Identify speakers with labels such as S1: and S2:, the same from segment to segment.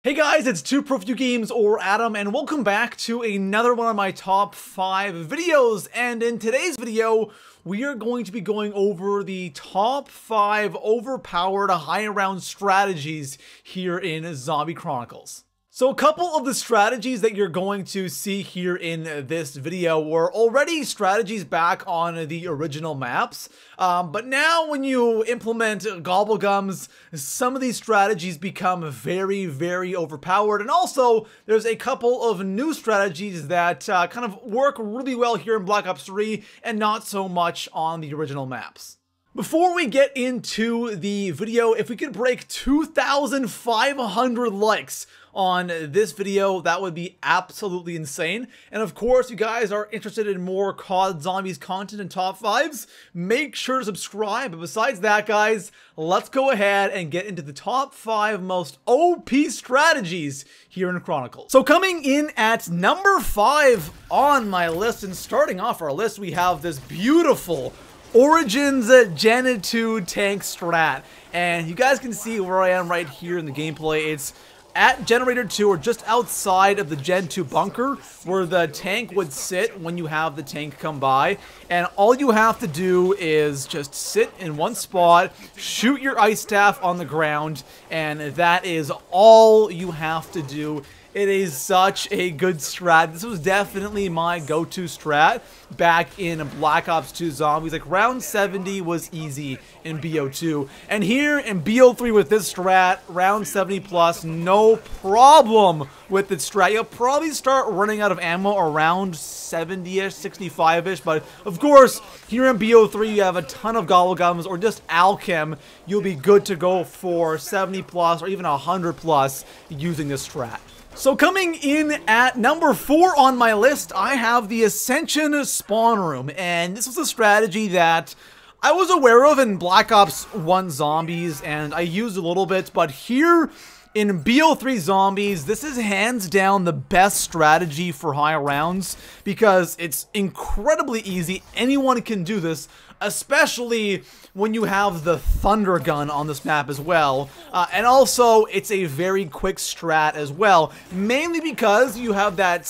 S1: Hey guys, it's 2ProFewGames or Adam, and welcome back to another one of my top 5 videos. And in today's video, we are going to be going over the top 5 overpowered high round strategies here in Zombie Chronicles. So a couple of the strategies that you're going to see here in this video were already strategies back on the original maps, but now when you implement Gobblegums, some of these strategies become very overpowered, and also there's a couple of new strategies that kind of work really well here in Black Ops 3 and not so much on the original maps. Before we get into the video, if we could break 2,500 likes on this video, that would be absolutely insane. And of course, you guys are interested in more COD Zombies content and top 5s, make sure to subscribe. But besides that, guys, let's go ahead and get into the top 5 most OP strategies here in Chronicles. So coming in at number 5 on my list, and starting off our list, we have this beautiful Origins Gen 2 tank strat. And you guys can see where I am right here in the gameplay. It's at Generator 2, or just outside of the Gen 2 bunker, where the tank would sit when you have the tank come by. And all you have to do is just sit in one spot, shoot your ice staff on the ground, and that is all you have to do. It is such a good strat. This was definitely my go-to strat back in Black Ops 2 Zombies. Like, round 70 was easy in BO2. And here in BO3 with this strat, round 70 plus, no problem with this strat. You'll probably start running out of ammo around 70-ish, 65-ish. But, of course, here in BO3, you have a ton of Gobblegums or just Alchem. You'll be good to go for 70 plus or even 100 plus using this strat. So coming in at number 4 on my list, I have the Ascension spawn room, and this was a strategy that I was aware of in Black Ops 1 Zombies, and I used a little bit, but here in BO3 Zombies, this is hands down the best strategy for high rounds, because it's incredibly easy. Anyone can do this, especially when you have the Thunder Gun on this map as well. And also, it's a very quick strat as well, mainly because you have that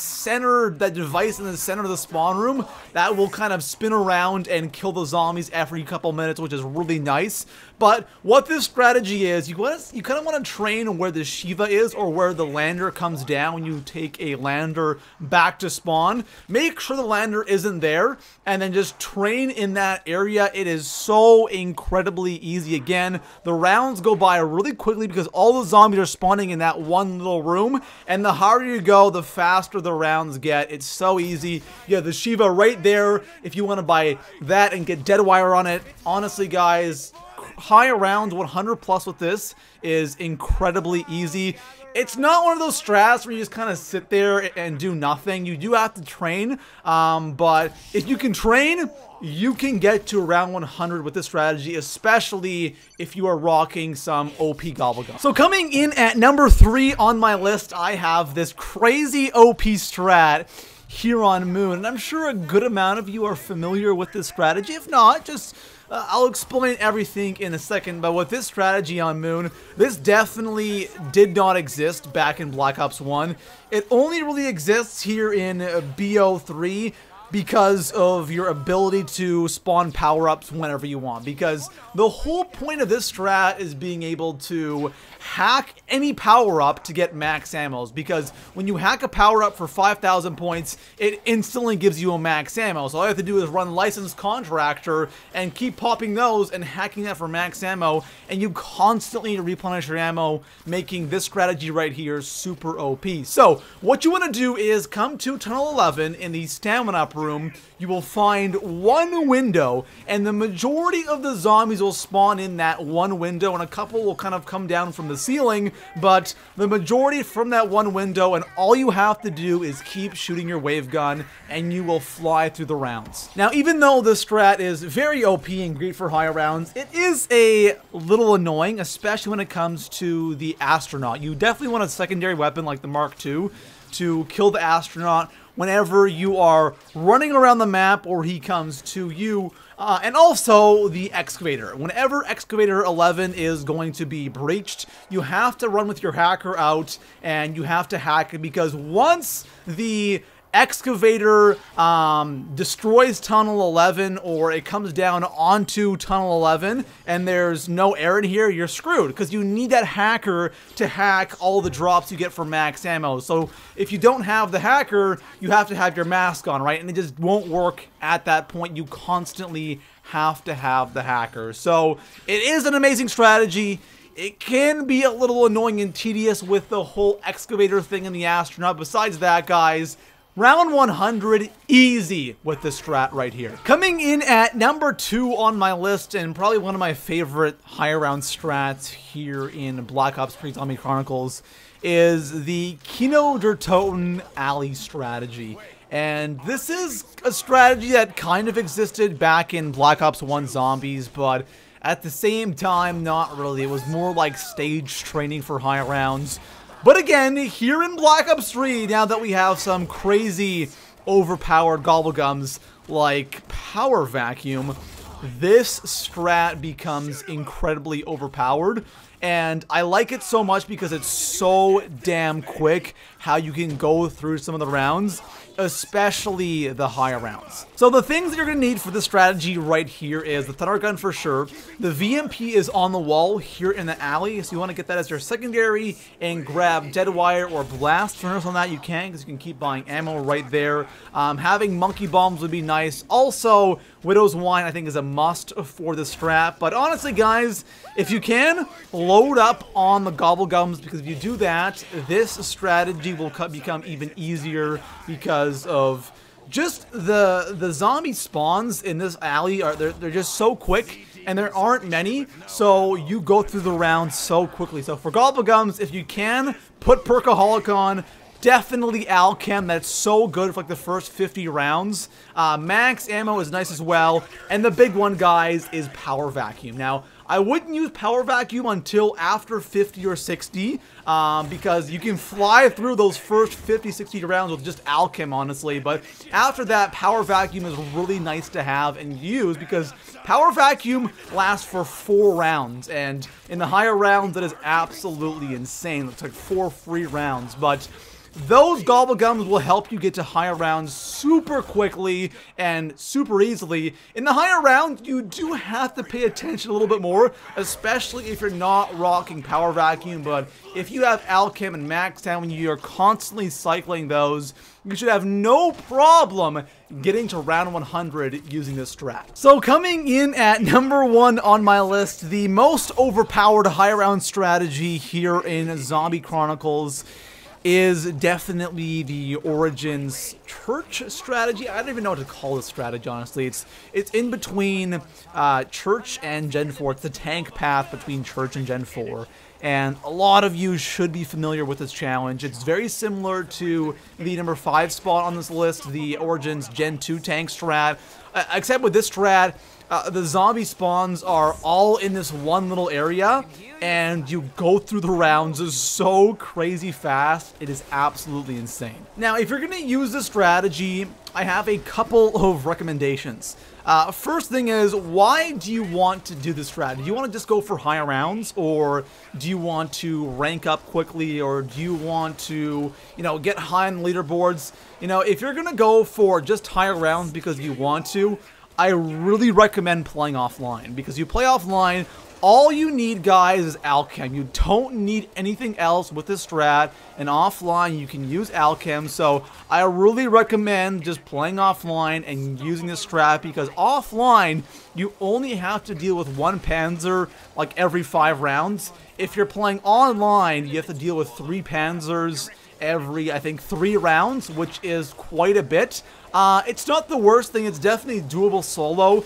S1: device in the center of the spawn room that will kind of spin around and kill the zombies every couple minutes, which is really nice. But what this strategy is, you kind of want to train where the Shiva is, or where the lander comes down when you take a lander back to spawn. Make sure the lander isn't there, and then just train in that area. It is so incredibly easy. Again, the rounds go by really quickly because all the zombies are spawning in that one little room, and the harder you go, the faster the rounds get. It's so easy. You have the Shiva right there if you want to buy that and get dead wire on it. Honestly, guys, high rounds 100 plus with this is incredibly easy. It's not one of those strats where you just kind of sit there and do nothing. You do have to train, but if you can train, you can get to around 100 with this strategy, especially if you are rocking some OP Gobblegum. So coming in at number 3 on my list, I have this crazy OP strat here on Moon, and I'm sure a good amount of you are familiar with this strategy. If not, just I'll explain everything in a second. But with this strategy on Moon, this definitely did not exist back in Black Ops 1. It only really exists here in BO3 because of your ability to spawn power-ups whenever you want. Because the whole point of this strat is being able to hack any power-up to get max ammos. Because when you hack a power-up for 5,000 points, it instantly gives you a max ammo. So all you have to do is run Licensed Contractor and keep popping those and hacking that for max ammo, and you constantly replenish your ammo, making this strategy right here super OP. So what you want to do is come to Tunnel 11 in the Stamina Up room. You will find one window, and the majority of the zombies will spawn in that one window, and a couple will kind of come down from the ceiling, but the majority from that one window, and all you have to do is keep shooting your wave gun, and you will fly through the rounds. Now, even though this strat is very OP and great for high rounds, it is a little annoying, especially when it comes to the astronaut. You definitely want a secondary weapon like the Mark II to kill the astronaut whenever you are running around the map or he comes to you. And also the excavator. Whenever excavator 11 is going to be breached, you have to run with your hacker out and you have to hack it, because once the excavator destroys tunnel 11, or it comes down onto tunnel 11 and there's no air in here, you're screwed, because you need that hacker to hack all the drops you get from max ammo. So if you don't have the hacker, you have to have your mask on, right? And it just won't work at that point. You constantly have to have the hacker. So it is an amazing strategy. It can be a little annoying and tedious with the whole excavator thing in the astronaut. Besides that, guys, round 100, easy with this strat right here. Coming in at number 2 on my list, and probably one of my favorite higher round strats here in Black Ops 3 Zombie Chronicles, is the KINO der Toten alley strategy. And this is a strategy that kind of existed back in Black Ops 1 Zombies, but at the same time, not really. It was more like stage training for high rounds. But again, here in Black Ops 3, now that we have some crazy overpowered gobblegums like Power Vacuum, this strat becomes incredibly overpowered. And I like it so much because it's so damn quick how you can go through some of the rounds, especially the higher rounds. So the things that you're going to need for this strategy right here is the Thunder Gun for sure. The VMP is on the wall here in the alley, so you want to get that as your secondary and grab Dead Wire or Blast Furnace on that. You can, because you can keep buying ammo right there. Having Monkey Bombs would be nice. Also, Widow's Wine I think is a must for the strat. But honestly, guys, if you can, load up on the Gobblegums, because if you do that, this strategy will become even easier, because of just the zombie spawns in this alley they're just so quick, and there aren't many, so you go through the round so quickly. So for Gobblegums, if you can, put Perkaholic on. Definitely Alchem, that's so good for like the first 50 rounds. Max ammo is nice as well. And the big one, guys, is Power Vacuum. Now, I wouldn't use Power Vacuum until after 50 or 60, because you can fly through those first 50, 60 rounds with just Alchem, honestly. But after that, Power Vacuum is really nice to have and use, because Power Vacuum lasts for 4 rounds. And in the higher rounds, that is absolutely insane. It's like 4 free rounds. But those Gobblegums will help you get to higher rounds super quickly and super easily. In the higher rounds, you do have to pay attention a little bit more, especially if you're not rocking Power Vacuum. But if you have Alchem and Max Ammo and you're constantly cycling those, you should have no problem getting to round 100 using this strat. So coming in at number 1 on my list, the most overpowered high round strategy here in Zombie Chronicles is definitely the Origins Church strategy. I don't even know what to call this strategy, honestly. It's in between Church and Gen 4. It's the tank path between Church and Gen 4. And a lot of you should be familiar with this challenge. It's very similar to the number 5 spot on this list, the Origins Gen 2 tank strat. Except with this strat, the zombie spawns are all in this one little area, and you go through the rounds so crazy fast. It is absolutely insane. Now, if you're going to use this strategy, I have a couple of recommendations. First thing is, why do you want to do this strategy? Do you want to just go for higher rounds, or do you want to rank up quickly, or do you want to, you know, get high on the leaderboards? You know, if you're going to go for just higher rounds because you want to, I really recommend playing offline, because you play offline, all you need, guys, is Alchem. You don't need anything else with this strat, and offline you can use Alchem. So I really recommend just playing offline and using this strat, because offline you only have to deal with 1 Panzer like every 5 rounds. If you're playing online, you have to deal with 3 Panzers every, I think, 3 rounds, which is quite a bit. It's not the worst thing. It's definitely doable solo,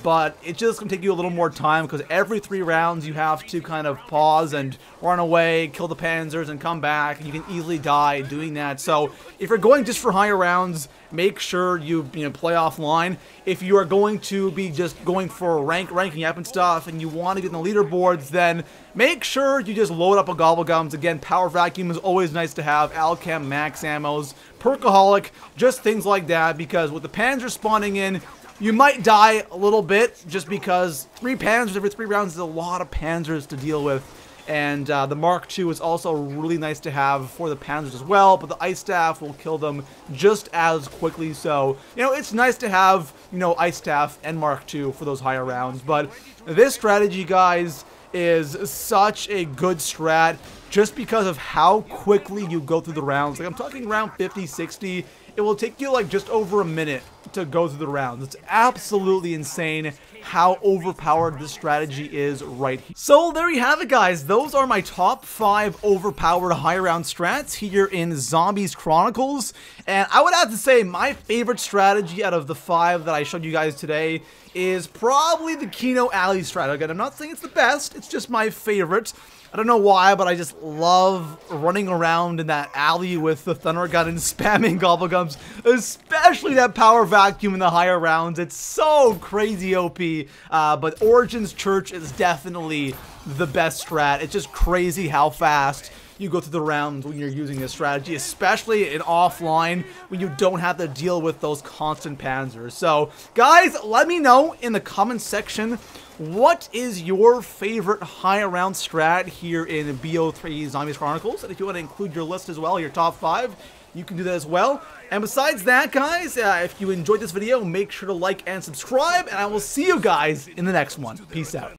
S1: but it's just going to take you a little more time, because every 3 rounds you have to kind of pause and run away, kill the Panzers, and come back, and you can easily die doing that. So if you're going just for higher rounds, make sure you play offline. If you are going to be just going for ranking up and stuff, and you want to get in the leaderboards, then make sure you just load up a Gobblegums. Again, Power Vacuum is always nice to have. Alchem, Max Ammos, Perkaholic, just things like that, because with the Panzer spawning in, You might die a little bit just because 3 panzers every 3 rounds is a lot of panzers to deal with. And the Mark II is also really nice to have for the panzers as well, but the Ice Staff will kill them just as quickly. So, you know, it's nice to have, you know, Ice Staff and Mark II for those higher rounds. But this strategy, guys, is such a good strat just because of how quickly you go through the rounds. Like, I'm talking round 50, 60. It will take you like just over a minute to go through the rounds. It's absolutely insane how overpowered this strategy is right here. So there you have it, guys. Those are my top 5 overpowered high round strats here in Zombies Chronicles. And I would have to say my favorite strategy out of the 5 that I showed you guys today is probably the KINO alley strat. Again, I'm not saying it's the best, it's just my favorite. I don't know why, but I just love running around in that alley with the Thunder Gun and spamming Gobblegums, especially that Power Vacuum in the higher rounds. It's so crazy OP, but Origin's Church is definitely the best strat. It's just crazy how fast you go through the rounds when you're using this strategy, especially in offline when you don't have to deal with those constant panzers. So, guys, let me know in the comments section, what is your favorite high round strat here in BO3 Zombies Chronicles? And if you want to include your list as well, your top 5, you can do that as well. And besides that, guys, if you enjoyed this video, make sure to like and subscribe, and I will see you guys in the next one. Peace out.